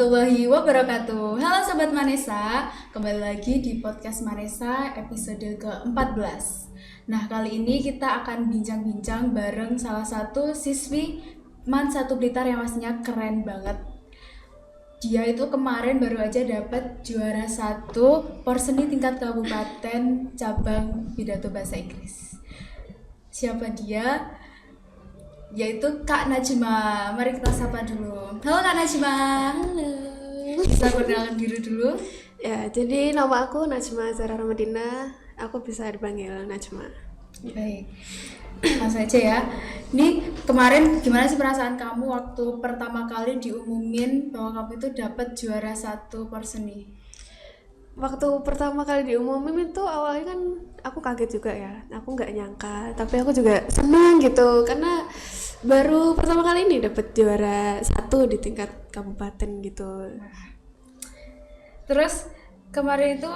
warahmatullahi wabarakatuh. Halo Sobat Manesa, kembali lagi di podcast Manesa episode ke-14. Nah, kali ini kita akan bincang-bincang bareng salah satu siswi MAN 1 Blitar yang pastinya keren banget. Dia itu kemarin baru aja dapat juara 1 Porseni tingkat kabupaten cabang pidato bahasa Inggris. Siapa dia? Yaitu Kak Najma. Mari kita sapa dulu. Halo Kak Najma. Halo. Bisa perkenalkan diri dulu? Ya, jadi nama aku Najma Zahra Ramadina. Aku bisa dipanggil Najma. Baik. Langsung aja ya. Ini kemarin gimana sih perasaan kamu waktu pertama kali diumumin bahwa kamu itu dapat juara 1 Porseni? Waktu pertama kali diumumin itu awalnya kan aku kaget juga ya. Aku nggak nyangka, tapi aku juga senang gitu karena baru pertama kali ini dapat juara 1 di tingkat kabupaten gitu. Terus kemarin itu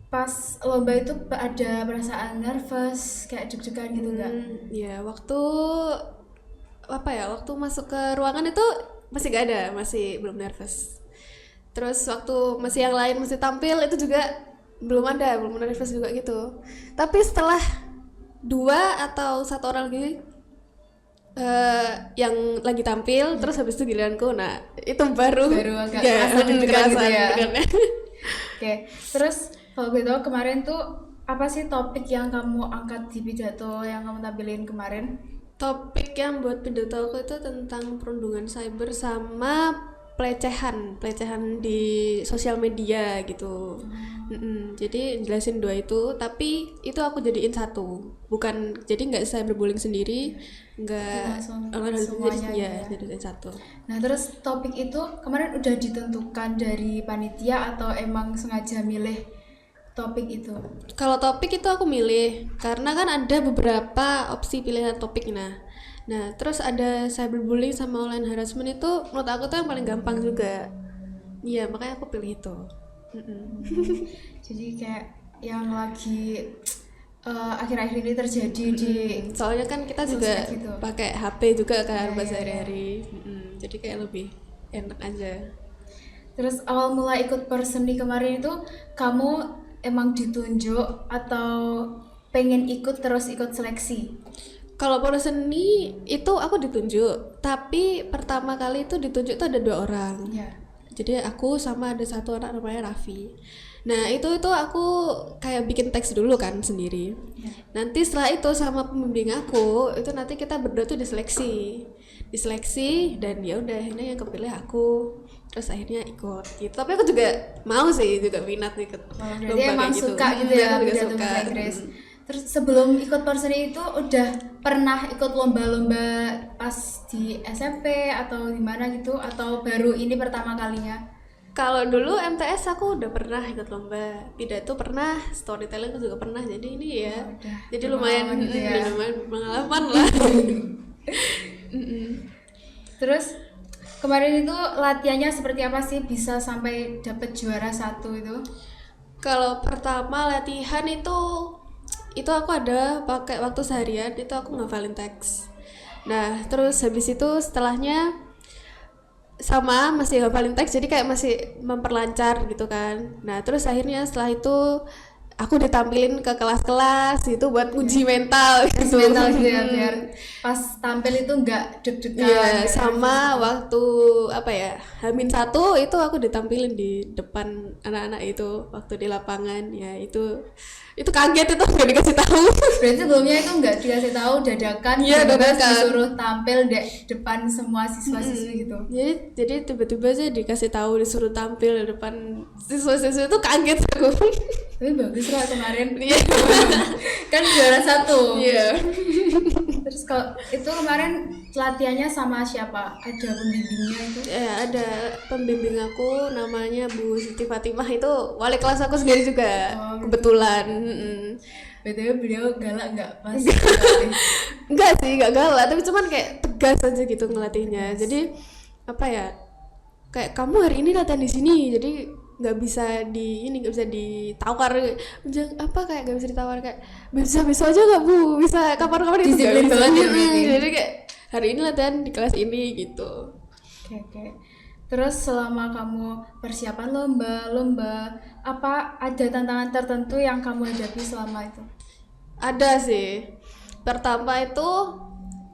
pas lomba itu ada perasaan nervous, kayak deg-degan gitu nggak? Ya, waktu masuk ke ruangan itu masih gak ada, masih belum nervous. Terus waktu masih yang lain masih tampil itu juga belum nervous juga gitu. Tapi setelah 2 atau 1 orang lagi yang lagi tampil, terus habis itu giliranku, nah itu baru agak rasa deg-degan gitu ya. deg-degannya. Oke, terus kalau gitu kemarin tuh apa sih topik yang kamu angkat di pidato yang kamu tampilin kemarin? Topik yang buat pidato aku itu tentang perundungan cyber sama pelecehan di sosial media gitu. Jadi jelasin 2 itu, tapi itu aku jadiin 1, bukan, jadi nggak saya berbullying sendiri, nggak semuanya ya, jadiin 1. Nah terus topik itu kemarin udah ditentukan dari panitia atau emang sengaja milih topik itu? Kalau topik itu aku milih karena kan ada beberapa opsi pilihan topik. Nah, terus ada cyberbullying sama online harassment, itu menurut aku tuh yang paling gampang juga. Iya, makanya aku pilih itu. Jadi kayak yang lagi akhir-akhir ini terjadi di soalnya kan kita juga gitu. Pakai HP juga kan buat sehari-hari. Jadi kayak lebih enak aja. Terus awal mula ikut Porseni kemarin itu kamu emang ditunjuk atau pengen ikut seleksi? Kalau Porseni itu aku ditunjuk, tapi pertama kali itu ditunjuk tuh ada 2 orang. Ya. Jadi aku sama ada 1 anak namanya Raffi. Nah itu aku kayak bikin teks dulu kan sendiri. Ya. Nanti setelah itu sama pembimbing aku itu nanti kita berdua tuh diseleksi dan ya udah akhirnya yang kepilih aku. Terus akhirnya ikut gitu. Tapi aku juga mau sih, juga minat ikut. Berarti emang gitu. Suka gitu ya pidato bahasa Inggris. Terus sebelum ikut Porseni itu udah pernah ikut lomba-lomba pas di SMP atau gimana gitu, atau baru ini pertama kalinya? Kalau dulu MTS aku udah pernah ikut lomba pidato, pernah storytelling juga pernah, jadi ini ya jadi lumayan gitu ya. lumayan pengalaman lah. Terus kemarin itu latihannya seperti apa sih bisa sampai dapat juara 1 itu? Kalau pertama latihan itu aku ada pakai waktu seharian, itu aku ngafalin teks. Nah terus habis itu setelahnya sama masih ngafalin teks, jadi kayak masih memperlancar gitu kan. Nah terus akhirnya setelah itu aku ditampilin ke kelas-kelas gitu buat uji mental gitu. Mental gitu ya, biar pas tampil itu nggak deg-degan. Iya, sama waktu H-1 itu aku ditampilin di depan anak-anak itu waktu di lapangan. Ya itu kaget, itu nggak dikasih tahu. Berarti sebelumnya itu nggak dikasih tahu, dadakan. Iya, dadakan. Disuruh tampil di depan semua siswa-siswi gitu. Jadi tiba-tiba aja dikasih tahu, disuruh tampil di depan siswa-siswa, itu kaget aku. Tapi bagus lah kemarin. Kan juara 1. Iya. Terus kalau itu kemarin latihannya sama siapa? Ada pembimbingnya itu? Ada pembimbing aku namanya Bu Siti Fatimah, itu wali kelas aku sendiri juga. Kebetulan. BTW beliau galak nggak pas? Enggak sih, nggak galak, tapi cuman kayak tegas aja gitu ngelatihnya. Jadi kayak kamu hari ini latihan di sini, jadi nggak bisa ditawar, kayak nggak bisa ditawar, kayak bisa aja nggak Bu, bisa kapan-kapan itu nggak bisa. Jadi kayak hari ini latihan di kelas ini gitu. Oke. Terus selama kamu persiapan lomba, apa ada tantangan tertentu yang kamu hadapi selama itu? Ada sih. Pertama itu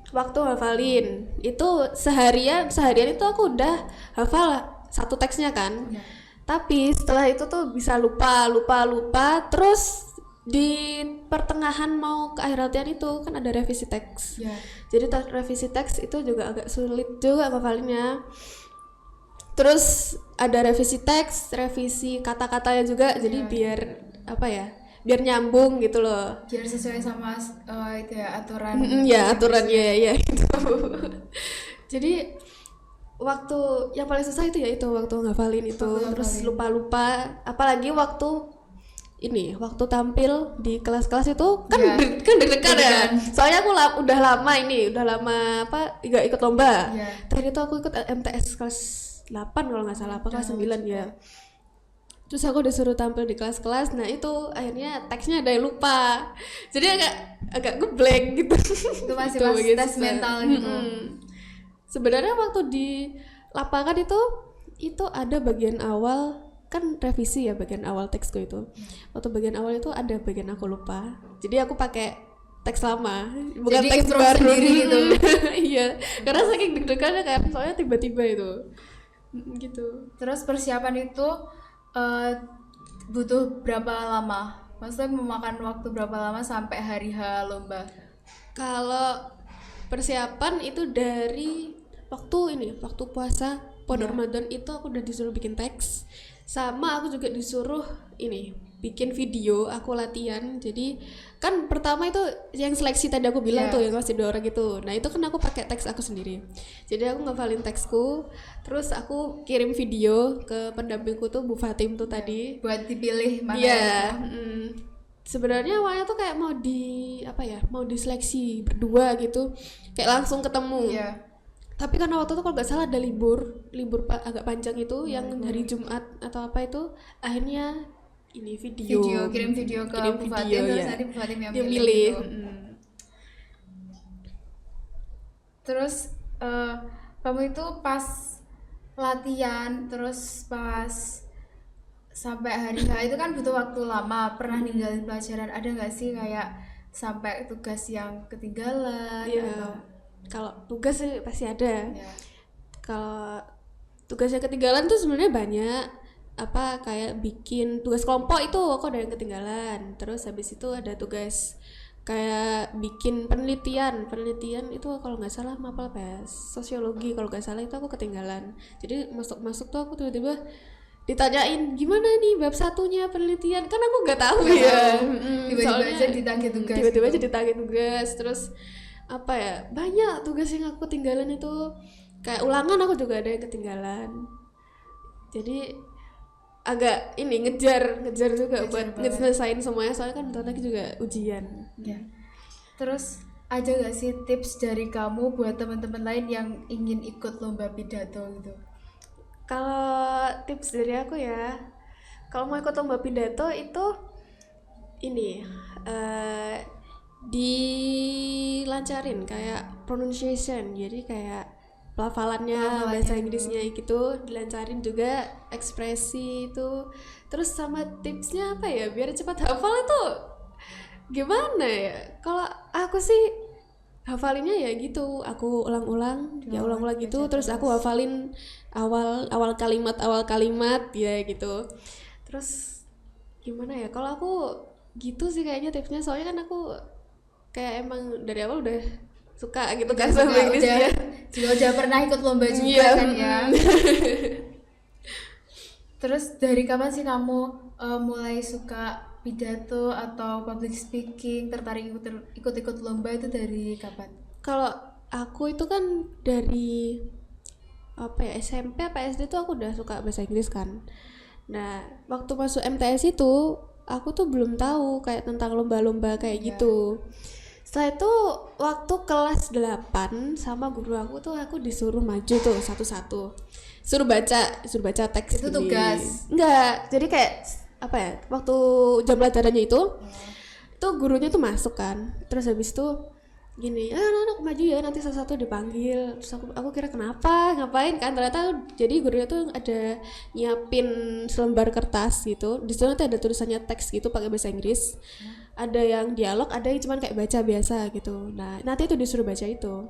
waktu hafalin. Itu seharian itu aku udah hafal satu teksnya kan. Ya. Tapi setelah itu tuh bisa lupa. Terus di pertengahan mau ke akhir latihan itu kan ada revisi teks. Ya. Jadi revisi teks itu juga agak sulit juga hafalinnya. Terus ada revisi teks, revisi kata-katanya juga. Jadi biar apa ya? Biar nyambung gitu loh. Biar sesuai sama itu ya aturan. Ya aturannya ya gitu. Jadi waktu yang paling susah itu ya itu waktu ngafalin itu. Terus lupa apalagi waktu tampil di kelas-kelas itu kan deg-degan ya. Soalnya aku udah lama ikut lomba. Tadi itu aku ikut MTS kelas 8 kalau nggak salah, apa kelas 9 ya. Terus aku disuruh tampil di kelas-kelas, nah itu akhirnya teksnya ada yang lupa. Jadi agak ngeblank gitu. Itu masih pas tes mental gitu. Sebenarnya waktu di lapangan itu ada bagian awal, kan revisi ya bagian awal teksku itu. Waktu bagian awal itu ada bagian aku lupa. Jadi aku pakai teks lama, bukan teks baru sendiri gitu. Iya, karena saking deg-degannya kan, soalnya tiba-tiba itu. Gitu. Terus persiapan itu butuh berapa lama? Maksudnya memakan waktu berapa lama sampai hari H lomba? Kalau persiapan itu dari waktu puasa Ramadan itu aku udah disuruh bikin teks, sama aku juga disuruh bikin video aku latihan. Jadi kan pertama itu yang seleksi tadi aku bilang tuh yang masih 2 orang gitu. Nah itu kan aku pakai teks aku sendiri. Jadi aku ngafalin teksku, terus aku kirim video ke pendampingku tuh Bu Fatim tuh tadi buat dipilih mana. Iya. Sebenarnya awalnya tuh kayak mau diseleksi berdua gitu, kayak langsung ketemu. Iya. Tapi karena waktu itu kalau nggak salah ada libur agak panjang itu yang hari Jumat atau apa itu, akhirnya kirim video ke Bu Fatim, terus nanti Bu Fatim yang milih. Terus kamu itu pas latihan terus pas sampai hari H itu kan butuh waktu lama, pernah ninggalin pelajaran, ada nggak sih kayak sampai tugas yang ketinggalan? Atau? Kalau tugas sih pasti ada. Kalau tugas yang ketinggalan tuh sebenarnya banyak, kayak bikin tugas kelompok itu aku ada yang ketinggalan. Terus habis itu ada tugas kayak bikin penelitian itu kalau nggak salah sosiologi kalau nggak salah itu aku ketinggalan. Jadi masuk tuh aku tiba-tiba ditanyain gimana nih bab satunya penelitian, kan aku nggak tahu ya. Tiba-tiba aja ditagih tugas. Aja ditagih tugas. Terus banyak tugas yang aku ketinggalan itu, kayak ulangan aku juga ada yang ketinggalan. Jadi agak ngejar juga buat nyelesain semuanya, soalnya kan bentar lagi juga ujian. Terus ada gak sih tips dari kamu buat teman-teman lain yang ingin ikut lomba pidato gitu? Kalau tips dari aku ya, kalau mau ikut lomba pidato itu dilancarin kayak pronunciation, jadi kayak pelafalannya bahasa Inggrisnya gitu dilancarin, juga ekspresi itu. Terus sama tipsnya biar cepat hafal itu gimana ya? Kalau aku sih hafalinnya ya gitu, aku ulang-ulang gitu, terus aku hafalin awal kalimat ya gitu. Terus gimana ya, kalau aku gitu sih kayaknya tipsnya, soalnya kan aku kayak emang dari awal udah suka gitu kan sama Inggris ya. Juga udah pernah ikut lomba juga kan ya. Terus dari kapan sih kamu mulai suka pidato atau public speaking, tertarik ikut lomba itu dari kapan? Kalau aku itu kan dari SMP apa SD tuh aku udah suka bahasa Inggris kan. Nah waktu masuk MTS itu aku tuh belum tahu kayak tentang lomba-lomba kayak gitu. Setelah itu waktu kelas 8 sama guru aku tuh aku disuruh maju tuh satu-satu, suruh baca teks. Itu tugas? Enggak, jadi kayak waktu jam pelajarannya itu gurunya tuh masuk kan, terus habis itu gini, anak maju ya, nanti satu-satu dipanggil. Terus aku kira ngapain kan, ternyata jadi gurunya tuh ada nyiapin selembar kertas gitu, di situ nanti ada tulisannya teks gitu pakai bahasa Inggris, ada yang dialog, ada yang cuman kayak baca biasa gitu. Nah nanti itu disuruh baca itu,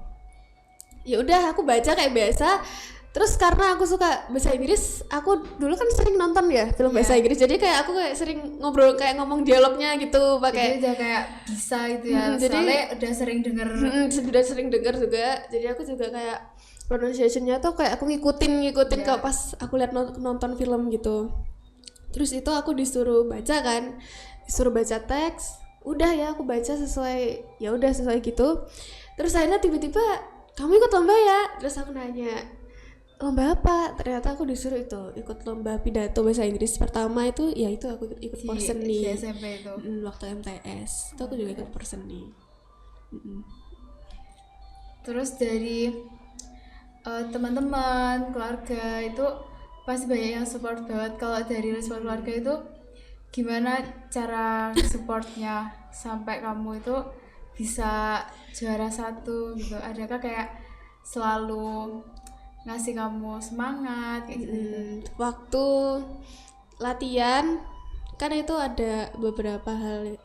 ya udah aku baca kayak biasa. Terus karena aku suka bahasa Inggris, aku dulu kan sering nonton ya film bahasa Inggris, jadi kayak aku kayak sering ngobrol, kayak ngomong dialognya gitu pakai. Jadi udah kayak bisa itu ya, Jadi soalnya udah sering denger. Sudah sering dengar juga, jadi aku juga kayak pronunciation-nya tuh kayak aku ngikutin kalau pas aku lihat nonton film gitu. Terus itu aku disuruh baca teks, udah ya aku baca sesuai gitu. Terus akhirnya tiba-tiba, kamu ikut lomba ya? Terus aku nanya, lomba apa? Ternyata aku disuruh itu ikut lomba pidato bahasa Inggris pertama itu, ya itu aku ikut porseni di SMP itu. Waktu MTS itu aku juga ikut porseni. Terus dari teman-teman, keluarga itu pasti banyak yang support banget. Kalau dari respon keluarga itu gimana cara supportnya sampai kamu itu bisa juara 1 gitu? Adakah kayak selalu ngasih kamu semangat kayak gitu? Waktu latihan kan itu ada beberapa hal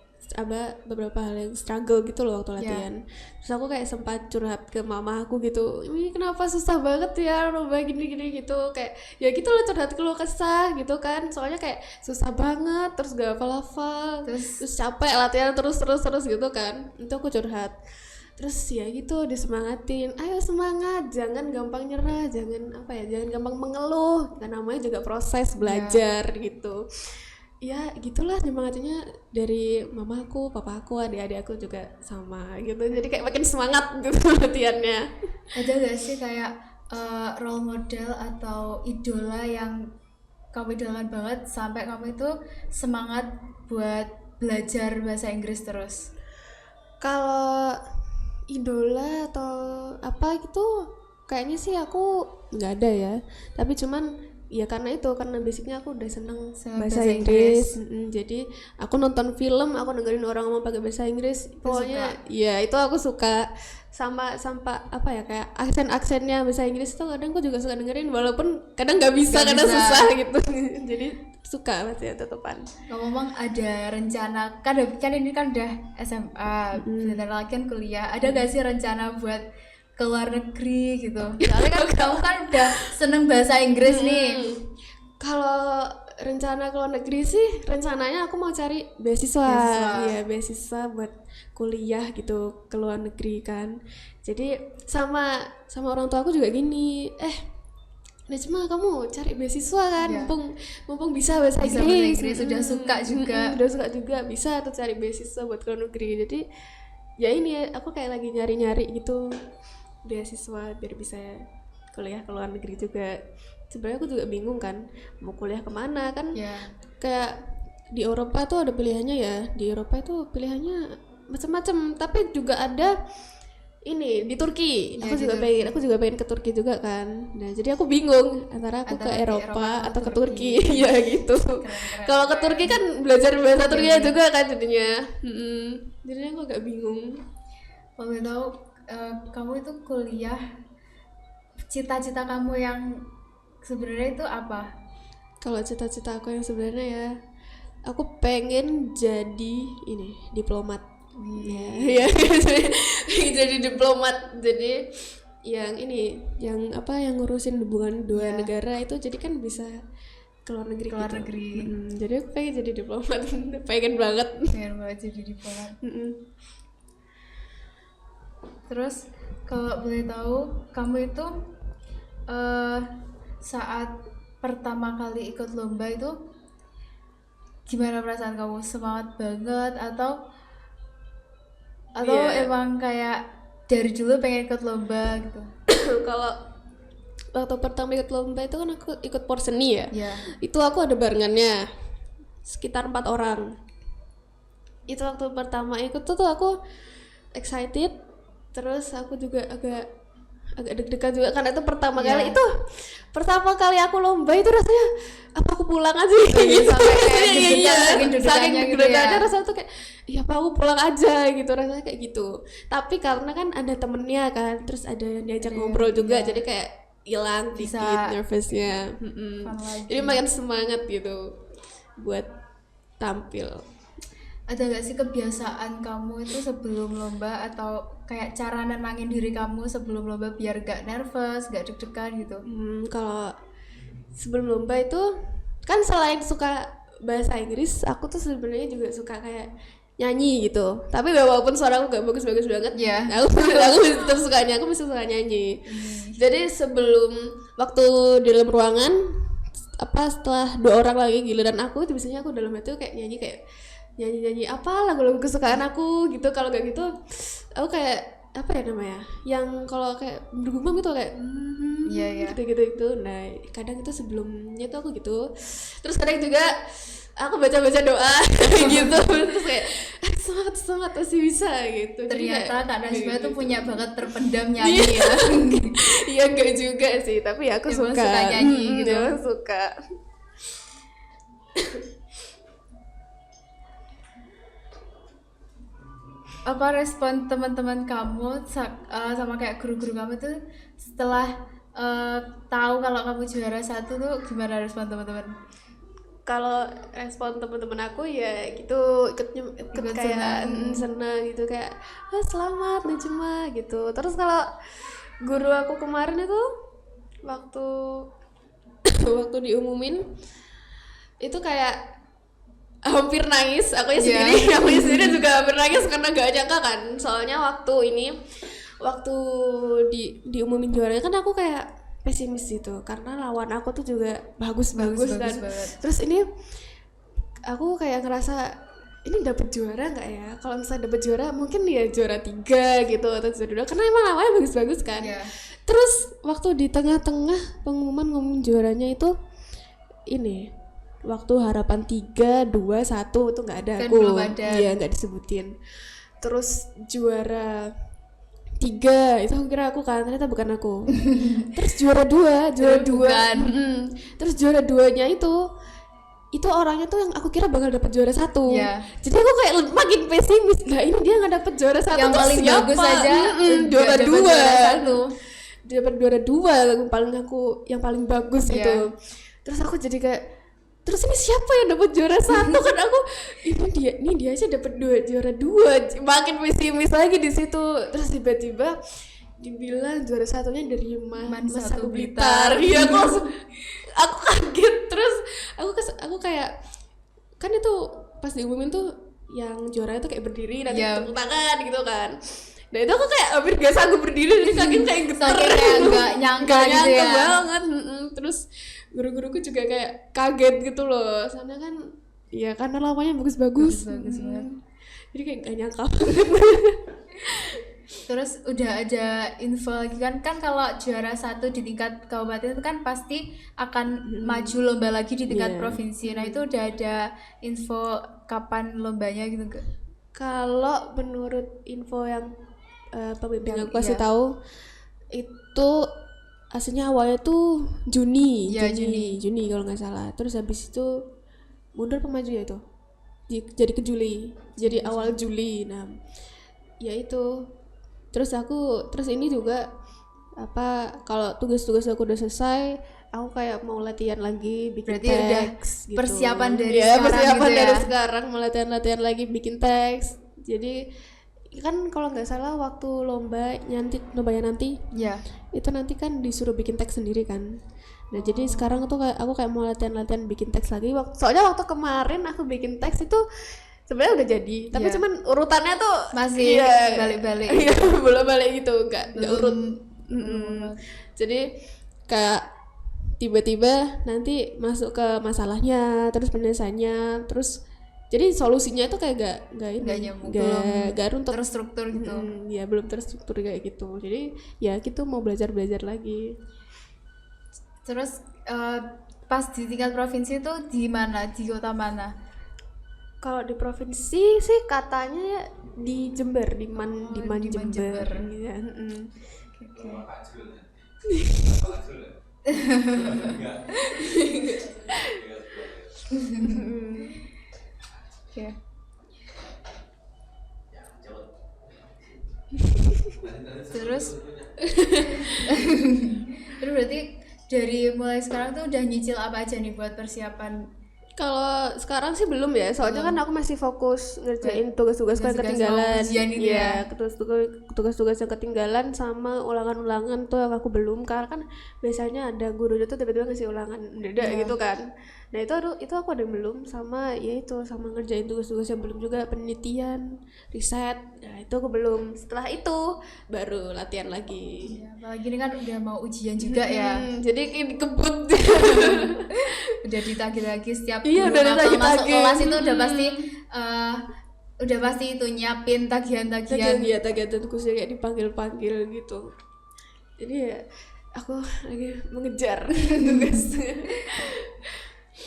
yang struggle gitu loh waktu latihan. Terus aku kayak sempat curhat ke mama aku gitu, ini kenapa susah banget ya lomba gini gitu, kayak ya gitu loh, curhat keluh kesah gitu kan, soalnya kayak susah banget, terus gak hafal, terus capek latihan terus gitu kan. Itu aku curhat, terus ya gitu disemangatin, ayo semangat, jangan gampang nyerah, jangan gampang mengeluh, kan namanya juga proses belajar gitu. Ya gitulah nyemangatinnya dari mamaku, papaku, adik-adik aku juga sama gitu, jadi kayak makin semangat gitu latihannya. Ada gak sih kayak role model atau idola yang kamu idolakan banget sampai kamu itu semangat buat belajar bahasa Inggris terus? Kalau idola atau apa gitu kayaknya sih aku nggak ada ya, tapi cuman ya karena basicnya aku udah seneng bahasa Inggris. Jadi aku nonton film, aku dengerin orang ngomong pakai bahasa Inggris, pokoknya ya itu aku suka. Sama apa ya, kayak aksennya bahasa Inggris itu kadang aku juga suka dengerin, walaupun kadang nggak bisa, kadang susah gitu. Jadi suka masih tetepan. Ngomong ada rencana kan ini kan udah SMA, bentar lagi kan kuliah, ada gak sih rencana buat ke luar negeri gitu? Soalnya kan kamu kan udah seneng bahasa Inggris nih. Kalau rencana ke luar negeri sih, rencananya aku mau cari beasiswa. Iya, beasiswa buat kuliah gitu ke luar negeri kan. Jadi sama orang tua aku juga gini, Najma kamu cari beasiswa kan, mumpung bisa bahasa Inggris, udah suka juga bisa tuh cari beasiswa buat ke luar negeri. Jadi ya ini aku kayak lagi nyari gitu beasiswa biar bisa kuliah ke luar negeri juga. Sebenarnya aku juga bingung kan mau kuliah kemana kan. Kayak di Eropa tuh ada pilihannya ya, di Eropa itu pilihannya macam-macam, tapi juga ada ini di Turki. Aku juga pengen ke Turki juga kan. Nah jadi aku bingung antara ke Eropa atau ke Turki. Ya gitu. Kalau ke Turki kan belajar bahasa Turki juga kan jadinya. Jadinya aku agak bingung. Kalau tahu kamu itu kuliah, cita-cita kamu yang sebenarnya itu apa? Kalau cita-cita aku yang sebenarnya ya, aku pengen jadi diplomat. Ya, jadi diplomat. Jadi yang ngurusin hubungan dua negara itu, jadi kan bisa ke luar negeri. Jadi aku pengen jadi diplomat. pengen banget jadi diplomat. Terus kalau boleh tahu, kamu itu saat pertama kali ikut lomba itu gimana perasaan kamu? Semangat banget atau emang kayak dari dulu pengen ikut lomba gitu? Kalau waktu pertama ikut lomba itu kan aku ikut porseni ya. Itu aku ada barengannya sekitar 4 orang. Itu waktu pertama ikut tuh aku excited, terus aku juga agak deg-degan juga karena itu pertama kali. Itu pertama kali aku lomba itu rasanya apa aku pulang aja gitu. Saking deg-degannya rasanya tuh kayak ya apa aku pulang aja gitu, rasanya kayak gitu. Tapi karena kan ada temennya kan, terus ada yang diajak ngobrol juga, jadi kayak hilang Bisa dikit nervousnya. fun lagi. Jadi makin semangat gitu buat tampil. Ada gak sih kebiasaan kamu itu sebelum lomba atau kayak cara nenangin diri kamu sebelum lomba biar gak nervous, gak deg-degan gitu? Kalau sebelum lomba itu kan selain suka bahasa Inggris, aku tuh sebenarnya juga suka kayak nyanyi gitu. Tapi walaupun suara aku gak bagus-bagus banget, Iya. aku tetap suka nyanyi, aku masih suka nyanyi. Jadi sebelum waktu di dalam ruangan setelah 2 orang lagi giliran aku, itu biasanya aku dalam hati tuh kayak nyanyi apa lagu-lagu kesukaan aku gitu. Kalau gak gitu aku kayak apa ya namanya, yang kalau kayak bergumam gitu kayak Iya. gitu. Nah kadang itu sebelumnya tuh aku gitu. Terus kadang juga aku baca doa gitu, terus kayak semangat masih bisa gitu. Ternyata Kak Najma tuh punya bakat terpendam Iya. nyanyi ya. Iya enggak juga sih, tapi aku Emang suka nyanyi gitu. emang suka. Apa respon teman-teman kamu sama kayak guru-guru kamu tuh setelah tahu kalau kamu juara 1 tuh gimana respon teman-teman? Kalau respon teman-teman aku ya gitu, ikut kayak senang gitu, kayak selamat Najma gitu. Terus kalau guru aku kemarin itu waktu waktu diumumin itu kayak hampir nangis, aku sendiri juga hampir nangis karena gak nyangka kan. Soalnya waktu diumumin juaranya kan aku kayak pesimis gitu karena lawan aku tuh juga bagus kan. banget. Terus ini aku kayak ngerasa ini dapat juara nggak ya? Kalau misalnya dapat juara mungkin ya juara 3 gitu atau juara 2 karena emang lawannya bagus kan. Yeah. Terus waktu di tengah-tengah pengumuman ngomong juaranya itu ini waktu harapan 3, 2, 1 itu nggak ada Kan aku. belum ada. Iya nggak disebutin. Terus juara 3 itu aku kira aku kan, ternyata bukan aku. Terus juara 2 bukan. Terus juara 2-nya itu orangnya tuh yang aku kira bakal dapet juara 1. Iya. Jadi aku kayak makin pesimis. Lah ini dia nggak dapet juara 1, Yang terus paling siapa? bagus aja Juara nggak 2. dapat juara 1. Dia dapat juara 2 yang paling bagus Iya. gitu. Terus aku jadi kayak, terus ini siapa yang dapat juara 1? Kan aku ini dia aja dapat juara 2. Makin pesimis lagi di situ. Terus tiba-tiba dibilang juara 1-nya dari Mas Satu Blitar. Iya, aku kaget. Terus aku kayak, kan itu pas diumumin tuh yang juara itu kayak berdiri dan tepuk tangan gitu kan. Nah itu aku kayak hampir gak sanggup berdiri, jadi kaki kayak getar. Saking kayak nggak nyangka gitu ya. Banget. Terus guru-guruku juga kayak kaget gitu loh. Soalnya kan ya karena lawannya bagus-bagus. Bagus banget. Jadi kayak gak nyangka. Terus udah ada info lagi kan kalau juara 1 di tingkat kabupaten itu kan pasti akan maju lomba lagi di tingkat provinsi. Nah itu udah ada info kapan lombanya gitu nggak? Kalau menurut info yang pembimbing Yang aku kasih tahu itu aslinya awalnya tuh Juni kalau nggak salah. Terus habis itu mundur pemaju ya itu jadi ke Juli, jadi awal Juli. Nah ya itu terus ini juga kalau tugas-tugas aku udah selesai, aku kayak mau latihan lagi bikin teks gitu. Persiapan dari dari sekarang mau latihan lagi bikin teks. Jadi kan kalau nggak salah waktu lombanya nanti itu nanti kan disuruh bikin teks sendiri kan. Nah jadi sekarang tuh aku kayak mau latihan bikin teks lagi. Soalnya waktu kemarin aku bikin teks itu sebenarnya udah jadi, tapi cuman urutannya tuh masih balik-balik. Iya, bolak-balik gitu, nggak urut. Jadi kayak tiba-tiba nanti masuk ke masalahnya, terus penyelesaiannya, terus jadi solusinya itu kayak nggak runtuh, terstruktur gitu. Ya belum terstruktur kayak gitu. Jadi ya gitu mau belajar lagi. Terus pas di tingkat provinsi itu di mana, di kota mana? Kalau di provinsi sih katanya di Jember, di Man Jember. Iya. Oke. Terus terus berarti dari mulai sekarang tuh udah nyicil apa aja nih buat persiapan? Kalau sekarang sih belum ya, soalnya kan aku masih fokus ngerjain tugas-tugas yang Tugas-tugas ketinggalan. mau ujian itu ya. Tugas-tugas yang ketinggalan sama ulangan-ulangan tuh yang aku belum, karena kan biasanya ada gurunya tuh tiba-tiba ngasih ulangan mendadak gitu kan. Nah itu aku ada yang belum, sama ya itu sama ngerjain tugas-tugas yang belum juga, penelitian, riset. Nah itu aku belum. Setelah itu baru latihan lagi. Ya, apalagi ini kan udah mau ujian juga ya. Jadi ini kebut. Udah ditagih lagi setiap Iya, guru udah kalau ditagih-tagih. masuk kelas itu udah pasti itu nyiapin tagihan-tagihan. Iya, tagihan khususnya kayak dipanggil-panggil gitu. Jadi ya aku lagi mengejar tugas.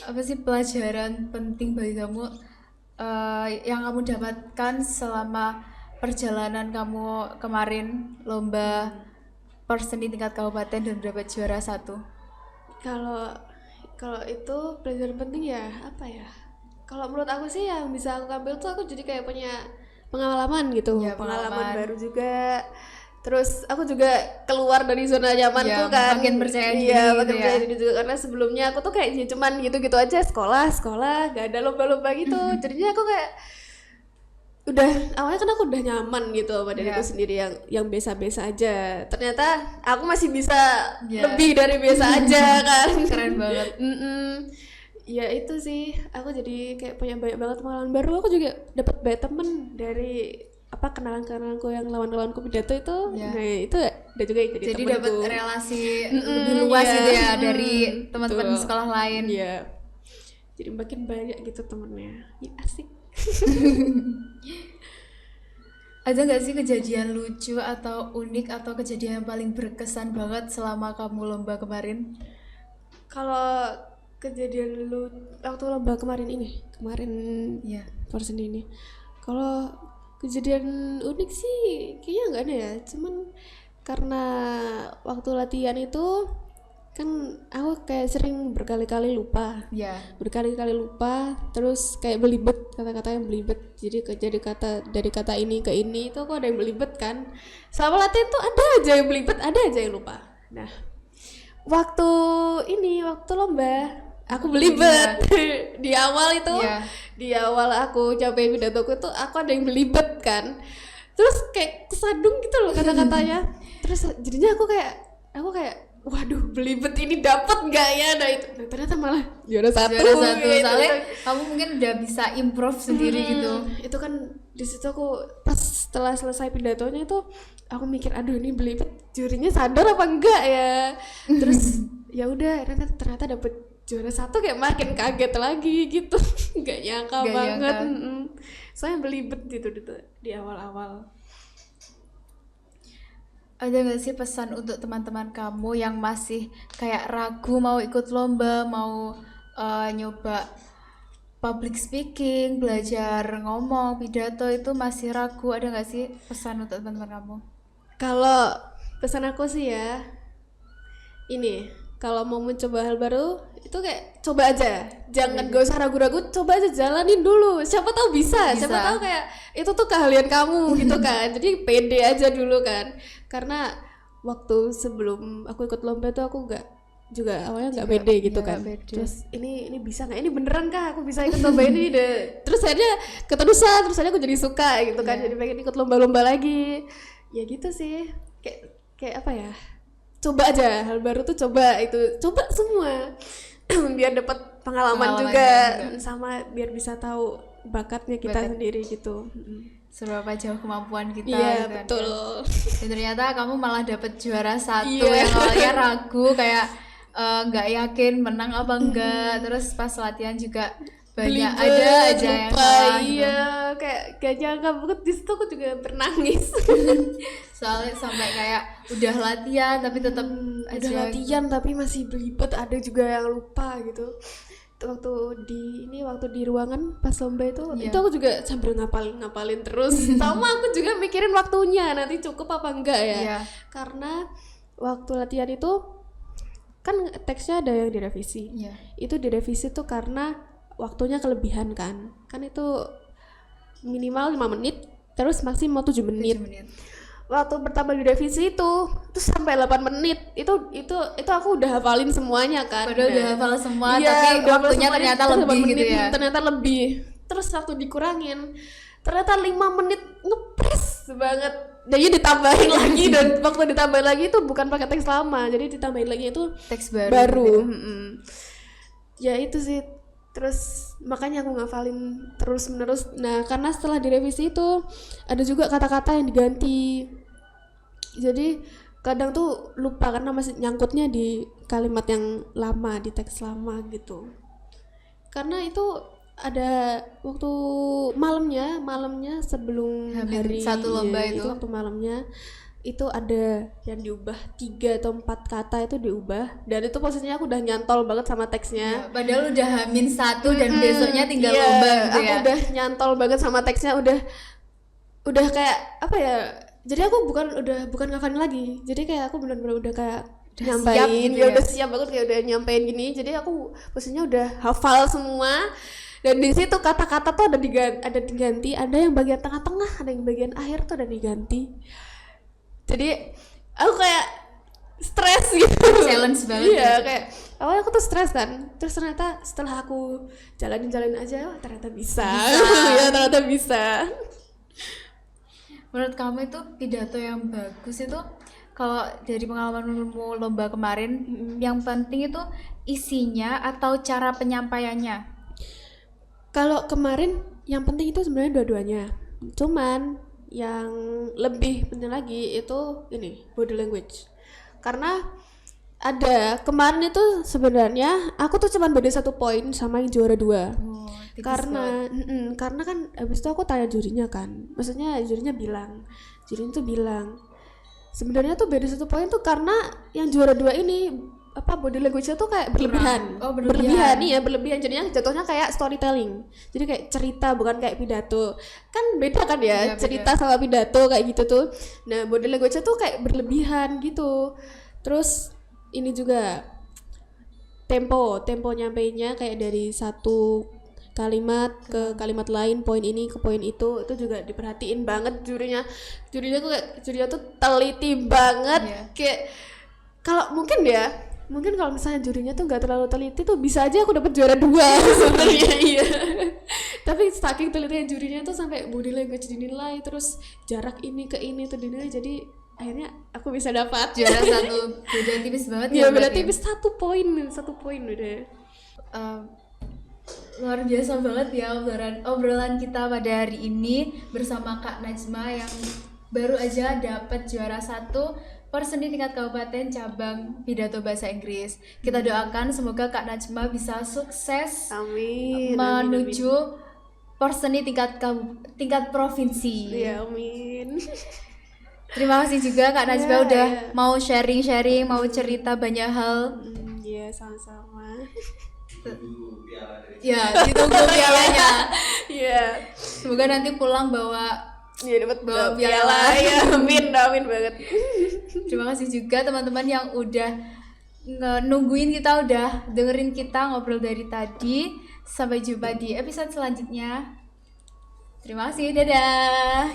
Apa sih pelajaran penting bagi kamu yang kamu dapatkan selama perjalanan kamu kemarin lomba perseni tingkat kabupaten dan dapat juara 1? Kalau itu pelajaran penting ya apa ya? Kalau menurut aku sih yang bisa aku ambil tuh aku jadi kayak punya pengalaman gitu, Ya, pengalaman baru juga. Terus aku juga keluar dari zona nyamanku Ya, kan. makin percaya diri Iya, gitu makin ya. percaya diri juga, karena sebelumnya aku tuh kayak ya cuman gitu-gitu aja, sekolah, gak ada lomba-lomba gitu. Jadinya aku kayak udah awalnya kan aku udah nyaman gitu sama diriku Ya. sendiri yang biasa-biasa aja. Ternyata aku masih bisa Ya. lebih dari biasa aja kan. Keren banget. Ya itu sih, aku jadi kayak punya banyak banget pengalaman baru. Aku juga dapat banyak temen dari kenalan-kenalanku yang lawan-lawanku pidato itu. Ya. Nah itu udah juga jadi Jadi temenku. dapat relasi lebih luas gitu ya dari teman-teman betul. sekolah lain. Iya. Jadi makin banyak gitu temennya. Ya asik. Ada nggak sih kejadian lucu atau unik atau kejadian yang paling berkesan banget selama kamu lomba kemarin? Kalau kejadian waktu lomba kemarin Iya. Forsen ini, kalau kejadian unik sih kayaknya nggak ada ya, cuman karena waktu latihan itu kan aku kayak sering berkali-kali lupa, Ya. terus kayak belibet, kata-kata yang belibet, jadi dari kata ini ke ini itu aku ada yang belibet kan. Selama latihan tuh ada aja yang belibet, ada aja yang lupa. Nah waktu lomba aku belibet. Di awal itu Iya. di awal aku capai pidatoku tuh aku ada yang belibet kan, terus kayak kesadung gitu loh kata-katanya. Terus jadinya aku kayak waduh, belibet ini dapat nggak ya? Nah itu ternyata malah juara satu Juara 1 gitu. soalnya kamu mungkin udah bisa improve sendiri gitu. Itu kan di situ aku pas setelah selesai pidatonya itu aku mikir, aduh ini belibet jurinya sadar apa enggak ya. Terus ya udah ternyata dapet juara 1, kayak makin kaget lagi gitu. Nggak nyangka Nggak banget. nyangka. Soalnya belibet gitu di awal-awal. Ada nggak sih pesan untuk teman-teman kamu yang masih kayak ragu mau ikut lomba, mau nyoba public speaking, belajar ngomong, pidato itu masih ragu? Ada nggak sih pesan untuk teman-teman kamu? Kalau pesan aku sih ya, ini kalau mau mencoba hal baru itu kayak coba aja, jangan gak usah ragu-ragu, coba aja jalanin dulu, siapa tahu bisa. Siapa tahu kayak itu tuh keahlian kamu gitu kan. Jadi pede aja dulu kan, karena waktu sebelum aku ikut lomba tuh aku awalnya nggak pede gitu kan. Pede. Terus ini bisa nggak, ini beneran kah aku bisa ikut lomba ini deh. Terus akhirnya keterusan, terus akhirnya aku jadi suka gitu kan. Jadi pengen ikut lomba-lomba lagi ya gitu sih, kayak apa ya, coba aja hal baru tuh, coba semua biar dapat pengalaman juga, sama biar bisa tahu bakatnya kita sendiri gitu. Seberapa jauh kemampuan kita Iya gitu kan. betul. Dan ternyata kamu malah dapet juara 1 Iya. yang awalnya ragu kayak nggak yakin menang apa enggak, terus pas latihan juga banyak Belibet, ada aja yang lupa, salah gitu. iya, kayak gak nyangka banget. Di situ aku juga bernangis. Soalnya sampai kayak udah latihan tapi tetap Udah aja latihan tapi masih belibet, ada juga yang lupa gitu. Itu waktu di ruangan pas lomba itu, Iya. itu aku juga sambil ngapalin terus. Sama aku juga mikirin waktunya nanti cukup apa enggak ya. Iya. Karena waktu latihan itu kan teksnya ada yang direvisi. Iya. Itu direvisi tuh karena waktunya kelebihan kan itu minimal 5 menit terus maksimal 7 menit. 7 menit. waktu pertama di revisi itu sampai 8 menit itu aku udah hafalin semuanya kan. Padahal udah hafal semua, iya, tapi udah waktunya hafal ternyata semuanya, lebih 8 gitu menit, ya. ternyata lebih. Terus waktu dikurangin ternyata 5 menit ngepres banget, jadi ditambahin lagi. Dan waktu ditambahin lagi itu bukan pakai teks lama, jadi ditambahin lagi itu Teks baru baru. gitu. Ya itu sih, terus makanya aku ngafalin terus menerus. Nah karena setelah direvisi itu ada juga kata-kata yang diganti, jadi kadang tuh lupa karena masih nyangkutnya di kalimat yang lama, di teks lama gitu. Karena itu ada waktu malamnya sebelum Hamin hari satu lomba itu. waktu malamnya itu ada yang diubah 3 atau 4 kata itu diubah, dan itu posisinya aku udah nyantol banget sama teksnya. Padahal udah Hamin 1 dan besoknya tinggal Iya, lomba gitu aku ya. udah nyantol banget sama teksnya, udah kayak apa ya, jadi aku bukan ngafalin lagi, jadi kayak aku benar-benar udah kayak Udah nyampein siap gitu ya, ya. udah siap banget, kayak udah nyampein gini. Jadi aku posisinya udah hafal semua, dan di situ kata-kata tuh ada diganti, ada yang bagian tengah-tengah, ada yang bagian akhir tuh ada diganti. Jadi aku kayak stres gitu, Challenge banget iya ya. kayak awalnya aku tuh stres kan, terus ternyata setelah aku jalanin aja, oh, ternyata bisa. Ya ternyata bisa. Menurut kamu itu pidato yang bagus itu, kalau dari pengalamanmu lomba kemarin, yang penting itu isinya atau cara penyampaiannya? Kalau kemarin yang penting itu sebenarnya dua-duanya, cuman yang lebih penting lagi itu ini body language. Karena ada kemarin itu sebenarnya aku tuh cuman beda 1 poin sama yang juara 2. Oh, tipis Karena karena kan abis itu aku tanya jurinya kan, maksudnya jurinya bilang sebenarnya tuh beda 1 poin tuh karena yang juara 2 ini apa body language-nya tuh kayak berlebihan. Oh, berlebihan. Berlebihan, jadinya jatuhnya kayak storytelling, jadi kayak cerita bukan kayak pidato. Kan beda kan Iya, ya, beda. cerita sama pidato kayak gitu tuh. Nah body language-nya tuh kayak berlebihan gitu. Terus ini juga tempo nyampeinnya kayak dari satu kalimat ke kalimat lain, poin ini ke poin itu juga diperhatiin banget jurinya tuh teliti banget. Iya. Kayak kalau mungkin kalau misalnya jurinya tuh nggak terlalu teliti tuh bisa aja aku dapat juara 2 sebenarnya. Iya, tapi saking telitinya jurinya tuh sampai body language dinilai, terus jarak ini ke ini tuh dinilai, jadi akhirnya aku bisa dapat Juara 1, beda tipis banget ya, berarti. berarti bis 1 poin udah. Luar biasa banget ya obrolan kita pada hari ini bersama Kak Najma yang baru aja dapat juara 1 Porseni tingkat kabupaten cabang pidato bahasa Inggris. Kita doakan semoga Kak Najma bisa sukses Amin. menuju Porseni tingkat provinsi. Ya amin. Terima kasih juga Kak Najma Ya, udah ya. mau sharing, mau cerita banyak hal. Iya sama-sama. Ya, ditunggu pialanya. Iya. Semoga nanti pulang bawa Dapat bawa piala. piala. Ya amin banget. Terima kasih juga teman-teman yang udah nungguin kita, udah dengerin kita ngobrol dari tadi. Sampai jumpa di episode selanjutnya. Terima kasih, dadah.